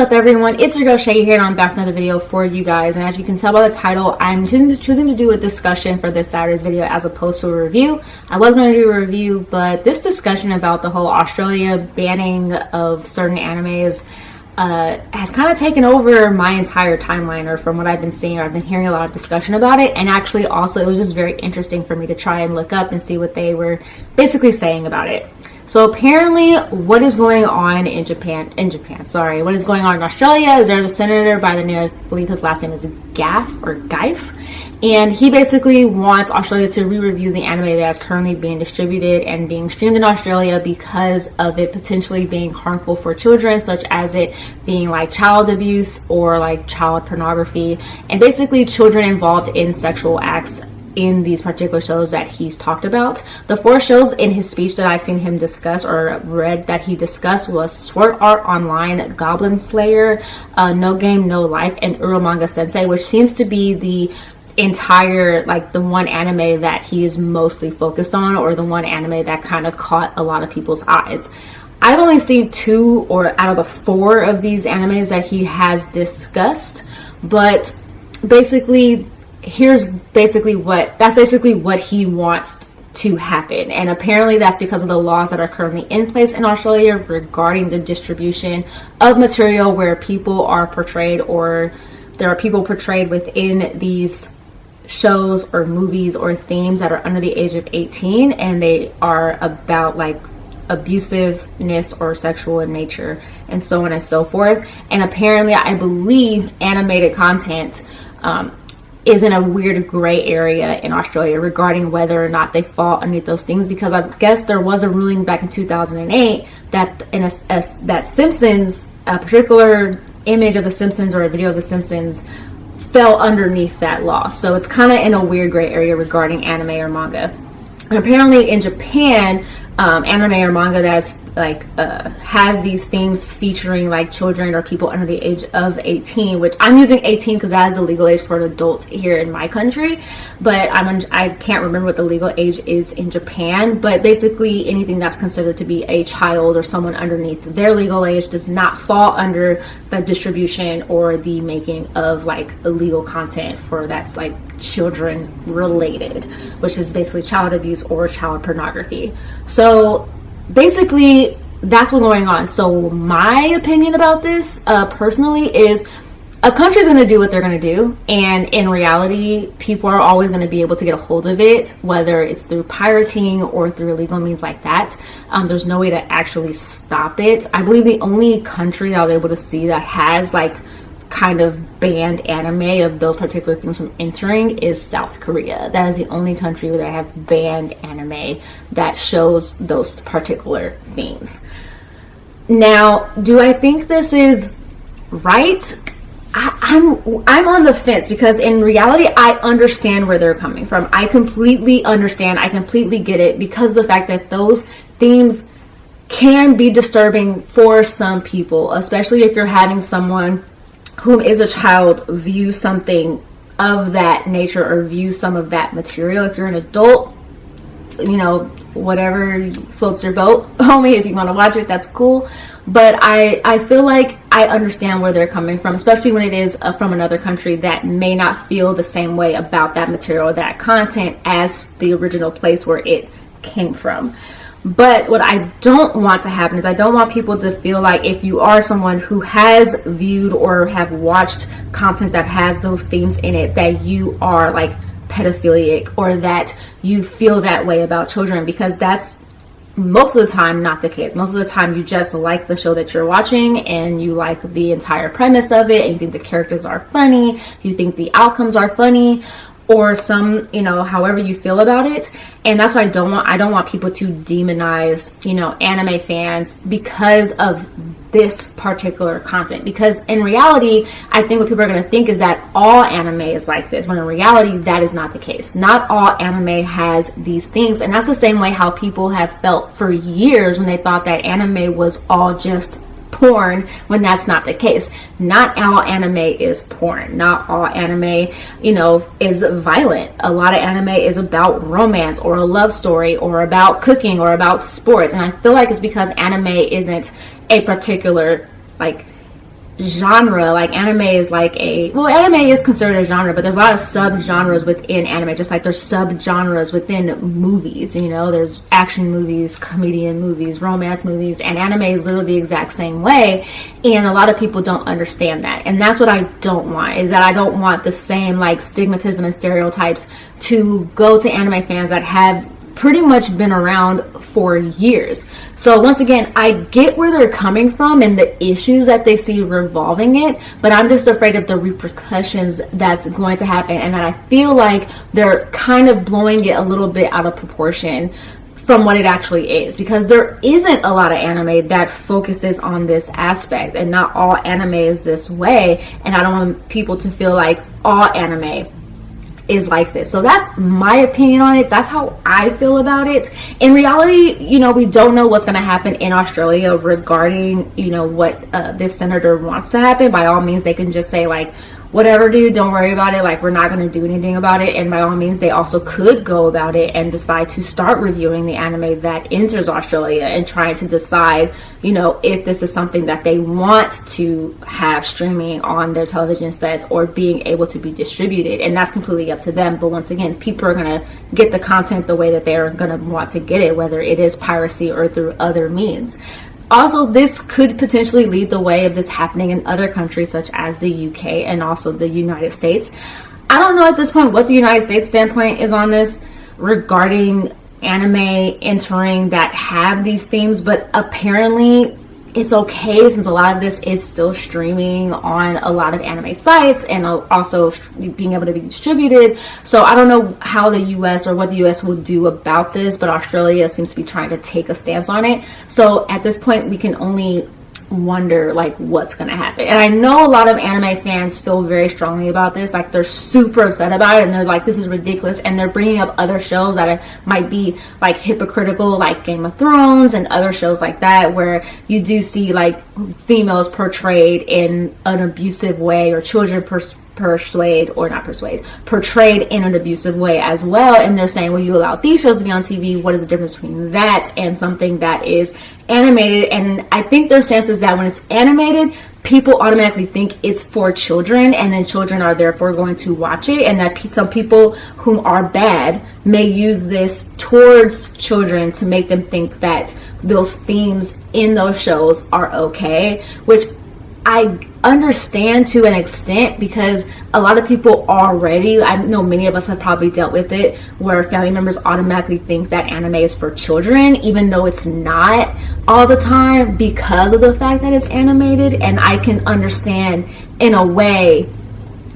up, everyone? It's your girl Shay here, and I'm back with another video for you guys. And as you can tell by the title, I'm choosing to do a discussion for this Saturday's video as opposed to a review. I was going to do a review, but this discussion about the whole Australia banning of certain animes has kind of taken over my entire timeline, or from what I've been seeing, I've been hearing a lot of discussion about it. And actually also it was just very interesting for me to try and look up and see what they were basically saying about it. So apparently what is going on in what is going on in Australia is there's a senator by the name, I believe his last name is Gaff, and he basically wants Australia to re-review the anime that is currently being distributed and being streamed in Australia because of it potentially being harmful for children, such as it being like child abuse or like child pornography, and basically children involved in sexual acts in these particular shows that he's talked about. The 4 shows in his speech that I've seen him discuss or read that he discussed was Sword Art Online, Goblin Slayer, No Game No Life, and Uromanga Sensei, which seems to be the entire, like, the one anime that he is mostly focused on, or the one anime that kind of caught a lot of people's eyes. I've only seen 2 or out of the 4 of these animes that he has discussed, but basically that's basically what he wants to happen. And apparently that's because of the laws that are currently in place in Australia regarding the distribution of material where people are portrayed, or there are people portrayed within these shows or movies or themes that are under the age of 18, and they are about like abusiveness or sexual in nature, and so on and so forth. And apparently I believe animated content is in a weird gray area in Australia regarding whether or not they fall underneath those things, because I guess there was a ruling back in 2008 that that Simpsons, a particular image of the Simpsons or a video of the Simpsons, fell underneath that law. So it's kind of in a weird gray area regarding anime or manga. And apparently in Japan, anime or manga that's like has these themes featuring like children or people under the age of 18, which I'm using 18 because that is the legal age for an adult here in my country, but I can't remember what the legal age is in Japan. But basically anything that's considered to be a child or someone underneath their legal age does not fall under the distribution or the making of like illegal content for that's like children related, which is basically child abuse or child pornography. So basically that's what's going on. So my opinion about this personally is a country's going to do what they're going to do, and in reality people are always going to be able to get a hold of it, whether it's through pirating or through illegal means like that. There's no way to actually stop it. I believe the only country that I was able to see that has like kind of banned anime of those particular things from entering is South Korea. That is the only country where they have banned anime that shows those particular things. Now, do I think this is right? I'm on the fence, because in reality I understand where they're coming from. I completely understand, I completely get it, because the fact that those themes can be disturbing for some people, especially if you're having someone whom is a child view something of that nature or view some of that material. If you're an adult, you know, whatever floats your boat, homie. If you want to watch it, that's cool. But I feel like I understand where they're coming from, especially when it is from another country that may not feel the same way about that material or that content as the original place where it came from. But what I don't want to happen is I don't want people to feel like if you are someone who has viewed or have watched content that has those themes in it, that you are like pedophilic or that you feel that way about children, because that's most of the time not the case. Most of the time you just like the show that you're watching and you like the entire premise of it, and you think the characters are funny, you think the outcomes are funny, or some, you know, however you feel about it. And that's why I don't want people to demonize, you know, anime fans because of this particular content, because in reality I think what people are going to think is that all anime is like this, when in reality that is not the case. Not all anime has these things, and that's the same way how people have felt for years when they thought that anime was all just porn, when that's not the case. Not all anime is porn. Not all anime, you know, is violent. A lot of anime is about romance or a love story or about cooking or about sports. And I feel like it's because anime isn't a particular like genre. Like anime is like anime is considered a genre, but there's a lot of sub-genres within anime, just like there's sub-genres within movies. You know, there's action movies, comedian movies, romance movies, and anime is literally the exact same way. And a lot of people don't understand that, and that's what I don't want, is that I don't want the same like stigmatism and stereotypes to go to anime fans that have pretty much been around for years. So once again, I get where they're coming from and the issues that they see revolving it, but I'm just afraid of the repercussions that's going to happen, and that I feel like they're kind of blowing it a little bit out of proportion from what it actually is, because there isn't a lot of anime that focuses on this aspect, and not all anime is this way, and I don't want people to feel like all anime is like this. So that's my opinion on it. That's how I feel about it. In reality, you know, we don't know what's going to happen in Australia regarding, you know, what this senator wants to happen. By all means, they can just say like, whatever, dude, don't worry about it. Like, we're not going to do anything about it. And by all means, they also could go about it and decide to start reviewing the anime that enters Australia and trying to decide, you know, if this is something that they want to have streaming on their television sets or being able to be distributed. And that's completely up to them. But once again, people are going to get the content the way that they're going to want to get it, whether it is piracy or through other means. Also, this could potentially lead the way of this happening in other countries such as the UK and also the United States. I don't know at this point what the United States standpoint is on this regarding anime entering that have these themes, but apparently it's okay since a lot of this is still streaming on a lot of anime sites and also being able to be distributed. So I don't know how the US or what the US will do about this, but Australia seems to be trying to take a stance on it. So at this point, we can only wonder like what's going to happen. And I know a lot of anime fans feel very strongly about this. Like, they're super upset about it, and they're like, this is ridiculous, and they're bringing up other shows that might be like hypocritical, like Game of Thrones and other shows like that, where you do see like females portrayed in an abusive way, or children portrayed in an abusive way as well. And they're saying, well, you allow these shows to be on TV, what is the difference between that and something that is animated? And I think their stance is that when it's animated, people automatically think it's for children, and then children are therefore going to watch it, and that some people whom are bad may use this towards children to make them think that those themes in those shows are okay, which I understand to an extent, because a lot of people already, I know many of us have probably dealt with it, where family members automatically think that anime is for children, even though it's not all the time, because of the fact that it's animated. And I can understand in a way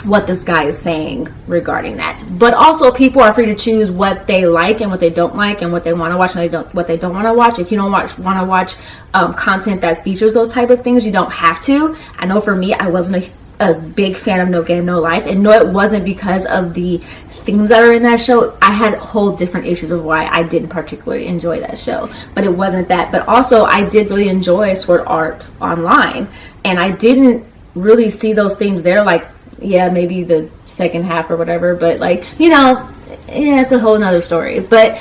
what this guy is saying regarding that. But also, people are free to choose what they like and what they don't like, and what they want to watch and what they don't want to watch. If you don't want to watch content that features those type of things, you don't have to. I know for me, I wasn't a big fan of No Game No Life, and no, it wasn't because of the themes that are in that show. I had whole different issues of why I didn't particularly enjoy that show, but it wasn't that. But also, I did really enjoy Sword Art Online, and I didn't really see those themes there. Like, yeah, maybe the second half or whatever, but like, you know, yeah, it's a whole nother story. But,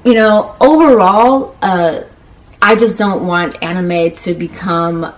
you know, overall, I just don't want anime to become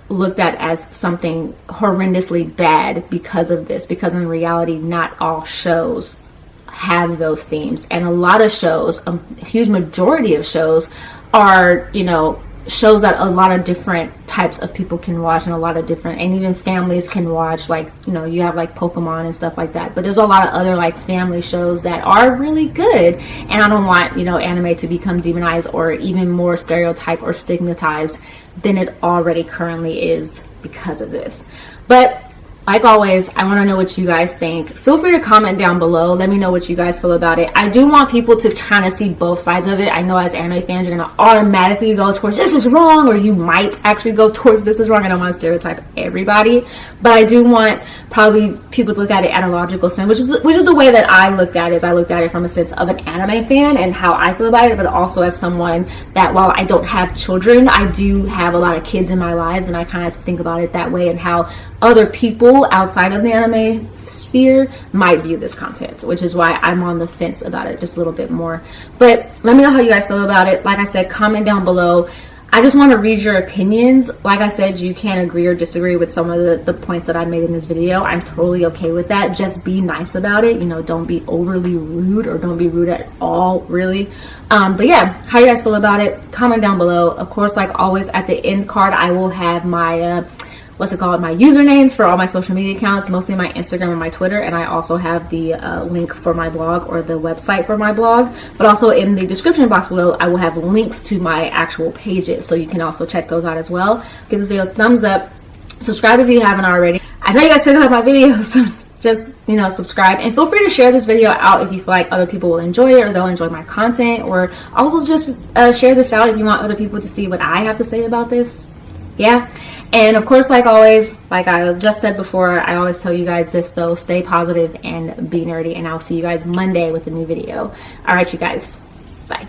looked at as something horrendously bad because of this, because in reality, not all shows have those themes. And a lot of shows, a huge majority of shows are, you know, shows that a lot of different types of people can watch, and a lot of different, and even families can watch. Like, you know, you have like Pokemon and stuff like that, but there's a lot of other like family shows that are really good. And I don't want, you know, anime to become demonized or even more stereotyped or stigmatized than it already currently is because of this. But like always, I want to know what you guys think. Feel free to comment down below. Let me know what you guys feel about it. I do want people to kind of see both sides of it. I know as anime fans, you're going to automatically go towards this is wrong, or you might actually go towards this is wrong. I don't want to stereotype everybody, but I do want probably people to look at it at a logical sense, which is the way that I looked at it. Is I looked at it from a sense of an anime fan and how I feel about it, but also as someone that, while I don't have children, I do have a lot of kids in my lives, and I kind of think about it that way, and how other people outside of the anime sphere might view this content, which is why I'm on the fence about it just a little bit more. But let me know how you guys feel about it. Like I said, comment down below. I just want to read your opinions. Like I said, you can agree or disagree with some of the points that I made in this video. I'm totally okay with that. Just be nice about it. You know, don't be overly rude, or don't be rude at all, really. But yeah, how you guys feel about it? Comment down below. Of course, like always, at the end card, I will have my my usernames for all my social media accounts, mostly my Instagram and my Twitter, and I also have the link for my blog, or the website for my blog. But also in the description box below, I will have links to my actual pages, so you can also check those out as well. Give this video a thumbs up, subscribe if you haven't already. I know you guys still like my videos, so just, you know, subscribe, and feel free to share this video out if you feel like other people will enjoy it, or they'll enjoy my content, or also just share this out if you want other people to see what I have to say about this. Yeah. And of course, like always, like I just said before, I always tell you guys this though: stay positive and be nerdy, and I'll see you guys Monday with a new video. All right, you guys, bye.